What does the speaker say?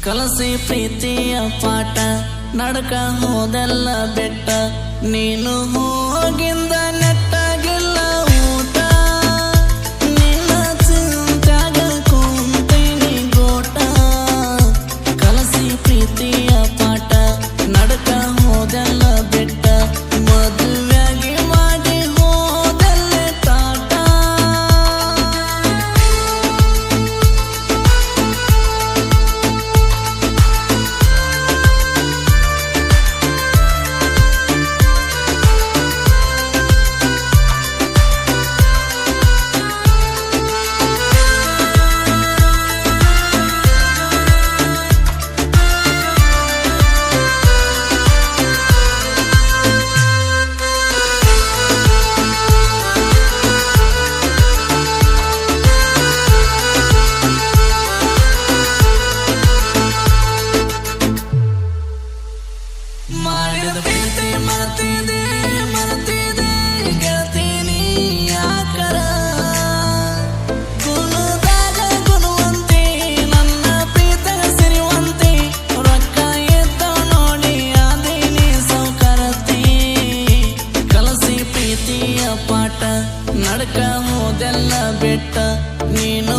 ಕಲಸಿ ಪ್ರೀತಿಯ ಪಾಠ ನಡಕ ಹೋದೆಲ್ಲ ಬೆಟ್ಟ ನೀನು ಹೋಗಿಂದ ನೆಟ್ಟಾಗಿಲ್ಲ ಊಟ ನಿನ್ನ ಚಿಂತ್ಯಾಗ ಕುಂತೀನಿ ಗೋಟ ಕಲಸಿ ಪ್ರೀತಿಯ ಪಾಠ ನಡಕ ಹೋದೆಲ್ಲ ಬೆಟ್ಟ ಮದುವೆಯಾಗಿ ಮಾಡಿ ಹೋದೆಲ್ಲ ತಾಟ ಮಾಡಿದ ಪ್ರೀತಿ ಮರ್ತಿದೆ ಗೆಳತೀನಿ ಯಾಕರ ಗುಣದಾಗ ಗುಣವಂತೆ ನನ್ನ ಪ್ರೀತಗ ಸಿರಿವಂತೆ ರೊಕ್ಕ ಎತ್ತ ನೋಡಿ ಆದೀನಿ ಸೌಕರತಿ ಕಲಸಿ ಪ್ರೀತಿಯ ಪಾಠ ನಡಕ ಹೋದೆಲ್ಲ ಬೆಟ್ಟ ನೀನು